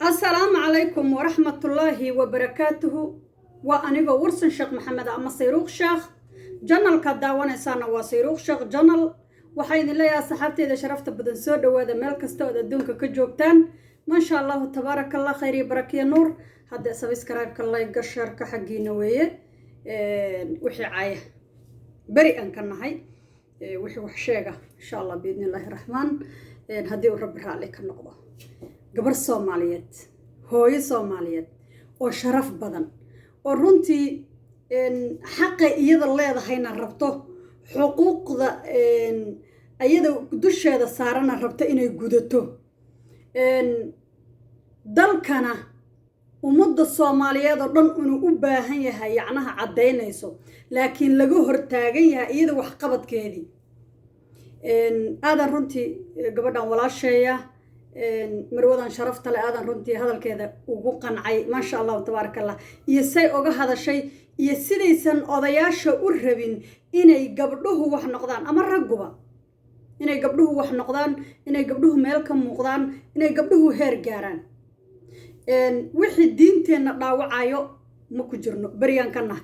السلام عليكم ورحمة الله وبركاته. وأنا ورسن شيخ محمد أما صيروخ شيخ جنال كداوانا سانا وصيروخ شيخ جنال وحين الله يا صحابتي إذا شرفت بدن سود وهذا ملك استود الدنك كجوبتان ما شاء الله تبارك الله خير بركة نور هذا سبسكرايب الله يقشر كحقي نوية وحي عاية بريئا كنا هاي وحي وحشيقة إن شاء الله بإذن الله الرحمن هدي ورب عليك النقطة gabar Soomaaliyeed hooyo Soomaaliyeed oo sharaf badan oo runtii xaq iyada leedahayna rabto xuquuqda iyada dusheeda saarana rabto inay gudato dalkana ummadda Soomaaliyeed oo dhan inuu u baahan yahay yacnaha cadeynayso laakiin laga hortaagan yahay iyada wax qabadkeedii aadan runtii gabadhan walaasheeya marwadan sharafta leh aadan runtii hadalkeeda ugu qancay ma sha Allah tabarakallah iyo say oga hadashay iyo sidaysan odayaasha u rabin inay gabdhuhu wax noqdaan ama ragguba inay gabdhuhu wax noqdaan inay gabdhuhu meel ka muuqdaan inay gabdhuhu heer gaaraan wixii diinteena dhaawacayo ma ku jirno bariyan kana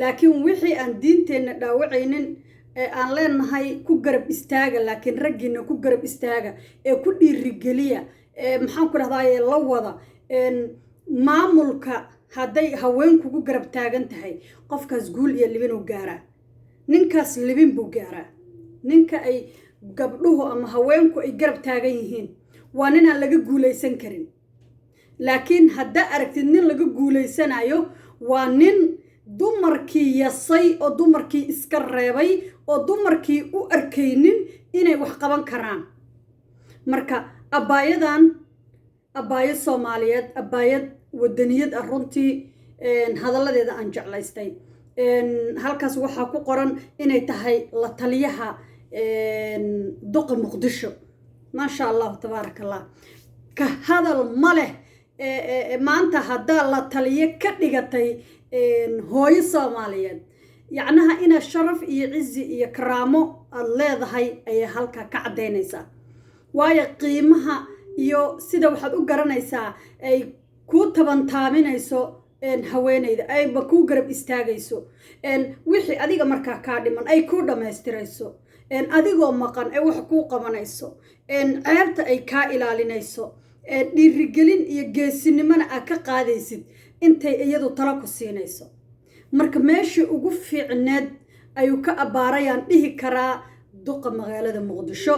laakiin wixii aan diinteena dhaawacaynin aan leenahay ku garab istaaga laakiin raggiina ku garab istaaga ee ku dhiirigeliya maxaan ku rahdaay la wada maamulka haday haweenku ku garab taagan tahay qofkaas guul iyo libin uu gaara ninkaas libin buu gaara ninka ay gabdhuhu ama haweenku ay garab taagan yihiin waa nin aan laga guuleysan karin laakiin hadda aragtid nin laga guuleysanayo waa nin dumarkii yasay oo dumarkii iska reebay oo dumarkii u arkaynin inay wax qaban karaan marka abaayo Soomaaliyeed abaayad wadaniyad ah runtii hadaladeeda aan jeclaystay halkaas waxa ku qoran inay tahay la taliyaha duqa Muqdisho ma sha Allah tabarakallah ka hadal male maanta hadda la taliye ka dhigatay hooyo Soomaaliyeed yacnaha ina sharaf iyo cizi iyo karaamo aad leedahay ay halka ka cadeynaysa waayo qiimaha iyo sida waxaad u garanaysaa ay ku tabantaaminayso haweeneyda ay ba ku garab istaagayso wixii adiga markaa ka dhiman ay ku dhameystirayso adigoo maqan ay wax ku qabanayso ceebta ay ka ilaalinayso dhiirigelin iyo geesinimana aad ka qaadaysid intay iyadu tala ku siinayso marka meeshii ugu fiicneed ayuu ka abaarayaan dhihi karaa duqa magaalada Muqdisho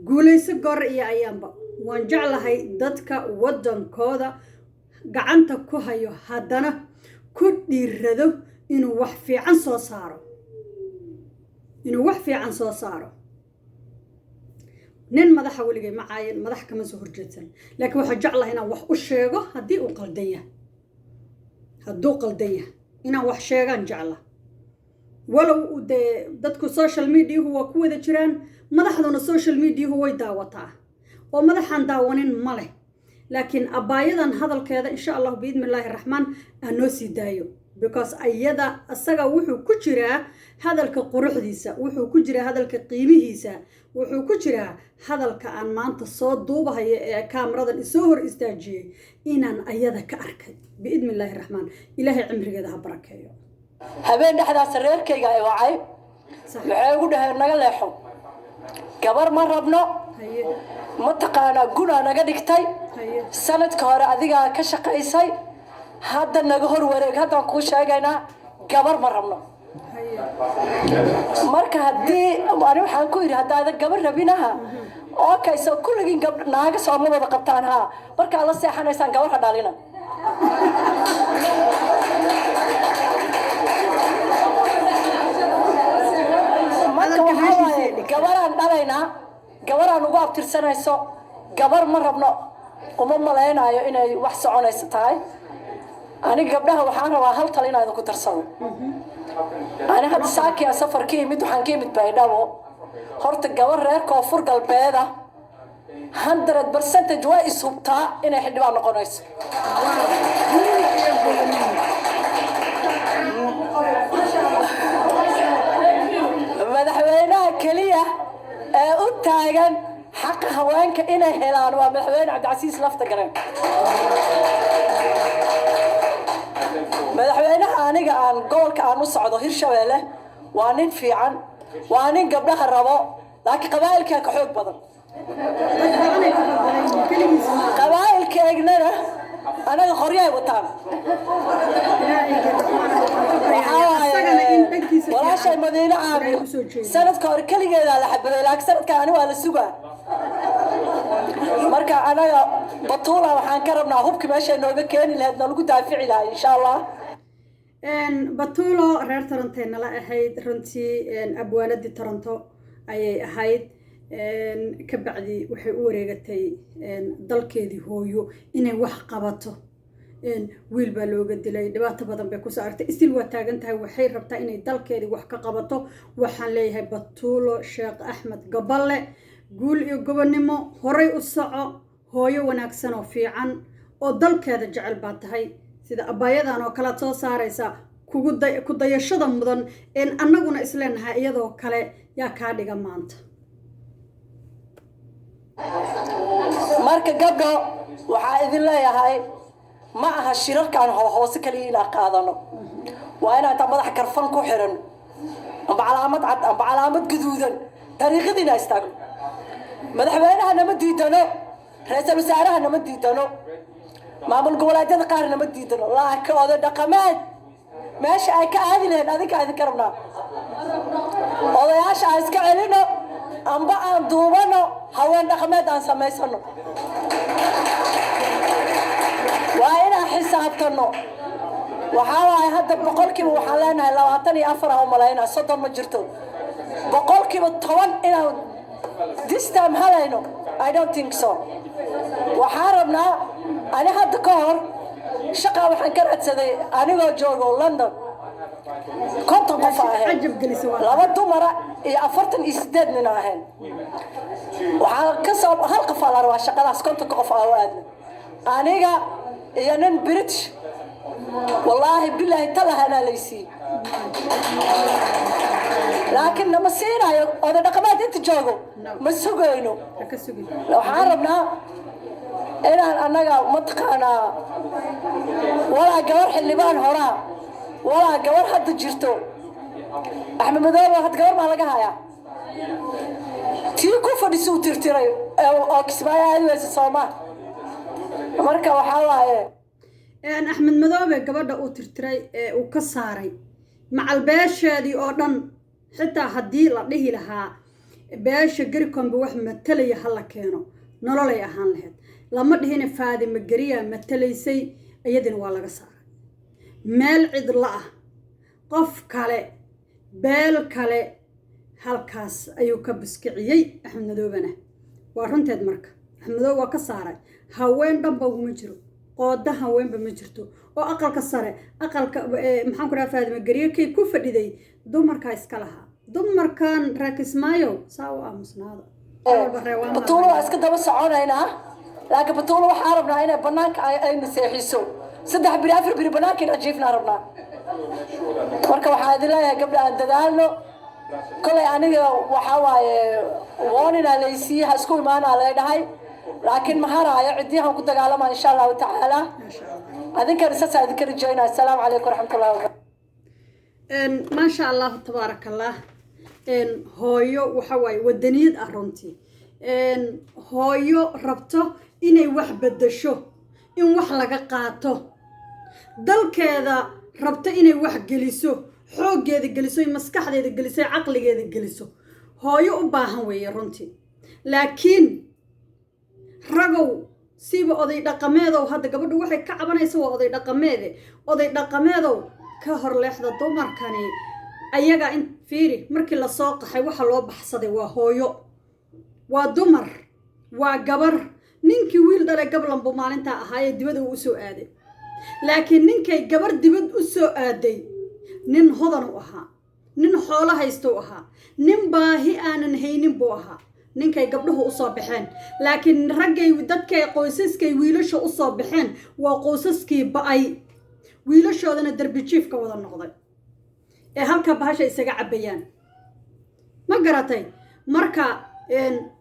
guuleyso goor iyo ayaanba waan jeclahay dadka wadankooda gacanta ku hayo haddana ku dhiirado inuu wax fiican soo saaro nin madaxa waligay macaayin madax kama soo horjeedsan laakiin waxa jeclahay inaan wax u sheego haddii uu qaldan yahay hadduu qaldan yahay inaan wax sheegaan jecla walow dadku social media waa ku wada jiraan madaxduna social media way daawataa oo madaxan daawanin ma leh laakiin abaayadan hadalkeeda insha Allah biidmillaahi rahmaan aanoo sii daayo because ayada asaga wuxuu ku jiraa hadalka quruxdiisa wuxuu ku jiraa hadalka qiimihiisa wuxuu ku jiraa hadalka aan maanta soo duubahayo ee kaamiradan isoo hor istaajiyay inaan ayada ka arkay biidmillaahi rahmaan ilaahay cimrigeeda ha barakeeyo habeen dhaxdaas reerkayga ay wacay waxay ugu dhahay naga leexo gabar ma rabno ma taqaana guna naga dhigtay sanadka hore adiga ka shaqaysay hadda naga hor wareeg hadda ku sheegaynaa gabar ma rabno marka hadii aan waxaan ku yiri hadda gabar rabinaha oo kayso kulligin gabdha naaga Soomaalida qabtaan ha marka la seexanaysaan gabar dhalina gabaraan dhalayna gabaraan ugu abtirsanayso gabar ma rabno uma maleynayo inay wax soconayso tahay aniga gabdhaha waxaan rabaa hal tal inaad ku tarsado ana hadda saaki safarkii mid waxaan ka mid baydhabo horta gabar reer koonfur galbeeda 100% waa isubtaa inay xildhibaan noqonayso madaxweynaha kaliya ee u taagan حق هوانك إنا هلان ومحوين عبد العزيز لفت قرن aan gobolka aan u socdo hirshabeelle waa nin fiican waa nin gabdhaha rabo laakiin qabaa'ilkaa ka xoog badan qabaa'ilkeegnana anaga qoryahay wataan walaashay madiine caabi sanadka hore keligeedaa la xabaday laakiin sanadkan ani waa la sugaa marka anaga batuula waxaan ka rabnaa hubki meeshay nooga keeni lahayd nalagu daafici lahay insha allah batuulo reer torontay nala ahayd runtii abwaaladii toronto ayay ahayd ka bacdi waxay u wareegatay dalkeedii hooyo inay wax qabato wiil baa looga dilay dhibaato badan bay kusoo aragtay istil waa taagan tahay waxay rabtaa inay dalkeedii wax ka qabato waxaan leeyahay batuulo sheekh axmed gaballe guul iyo gobonnimo horay u soco hooyo wanaagsan oo fiican oo dalkeeda jecel baa tahay sida abaayadan oo kalead soo saaraysa ku dayashada mudan annaguna isleenahay iyadoo kale yaa kaa dhiga maanta marka gabdho waxaa idin leeyahay ma aha shirarkaan hoose kaliya inaan qaadano waa inaan taa madaxa karfan ku xiran amba calaamad cad amba calaamad guduudan dariiqadiina istaagno madaxweynaha nama diidano ra-iisul wasaaraha nama diidano maamul goboleedyada qaar nama diidano laakiin oday dhaqameed meesha ay ka aadi lahayn adinka idinka rabnaa odayaasha aan iska celino amba aan duubano haween dhaqameed aan samaysano waa inaan xisaabtano waxaa waaye hadda boqolkiiba waxaan leenahay 24 aan umalaynaa 30 ma jirto boqolkiiba 10 inaan this time halayno I don't think so waxaan rabnaa ani hadda ka hor shaqa waxaan ka raadsaday anigoo joogo London konton qof ahayn laba dumara iyo 48 nin ahayn waxaan ka soo hal qof ala rabaa shaqadaas konton qof ah oo aadna aniga iyo nin British wallahi billahi talahana laysi laakiin lama siinayo oday dhaqameed inta joogo ma sugayno waxaan rabnaa inaan annaga mataqaanaa walaa gabar xildhibaan horaa walaa gabar hadda jirto axmed madoobe hadda gabar maa laga hayaa tii ku fadhisuu tirtiray oo kismaayo aadi weysa soomaa marka waxaa waaye axmed madoobe gabadha uu tirtiray ee uu ka saaray macal beesheedii oo dhan xitaa haddii la dhihi lahaa beesha garikombe wax matalaya ha la keeno nololay ahaan lahayd lama dhihina faadima gariyaa matalaysay iyadina waa laga saaray meel cidla ah qof kale beel kale halkaas ayuu ka biskiciyey axmed madoobena waa runteed marka axmed madoobe waa ka saaray haween dhanba uma jiro qooda haweenba ma jirto oo aqalka sare aqalka maxaan ku dhahaa faadima gariye kay ku fadhiday dumarkaa iska lahaa dumarkan raakismaayo saa u aamusnaada batuulo waa iska daba soconaynaa laakiin batuulo waxaa rabnaa inay banaanka ayna seexiso 3 biri 4 biri banaanka inaan jiifnaa rabnaa marka waxaa idin leeyahay gabdha aan dadaalno kolay aniga waxaa waaye woonina laysiiye ha isku imaanaa lay dhahay laakiin ma haraayo cidiyahan ku dagaalamaa insha allahu tacaala adinkan isasaa idinka rajaynaa assalaamu calaykum waraxmatullahi wabarakatu maasha allahu tabaaraka allah hooyo waxa waaye wadaniyad ah runtii hooyo rabto inay wax bedasho in wax laga qaato dalkeeda rabto inay wax geliso xooggeeda geliso maskaxdeeda geliso caqligeeda geliso hooyo u baahan weeye runtii laakiin ragow siba oday dhaqameedow hadda gabadhu waxay ka cabanaysa waa oday dhaqameedow ka hor leexda dumarkani ayaga in fiiri markii la soo qaxay waxa loo baxsaday waa hooyo waa dumar waa gabar ninkii wiil dhalay gablanbu maalintaa ahaayee dibada uu usoo aaday laakiin ninkay gabar dibad u soo aaday nin hodan u ahaa nin xoolo haysta u ahaa nin baahi aanan haynin buu ahaa ninkay gabdhuhu usoo baxeen laakiin raggay dadkay qoysaskay wiilasha usoo baxeen waa qoysaskii ba-ay wiilashoodana darbijiifka wada noqday ee halka bahasha isaga cabbayaan ma garatay marka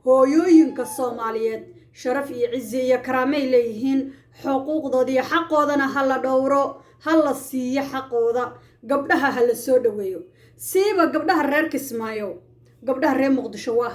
hooyooyinka soomaaliyeed sharaf iyo cizi iyo karaamay leeyihiin xuquuqdooda iyo xaqoodana ha la dhowro ha la siiyo xaqooda gabdhaha hala soo dhaweeyo siiba gabdhaha reer Kismaayo gabdhaha reer Muqdisho waa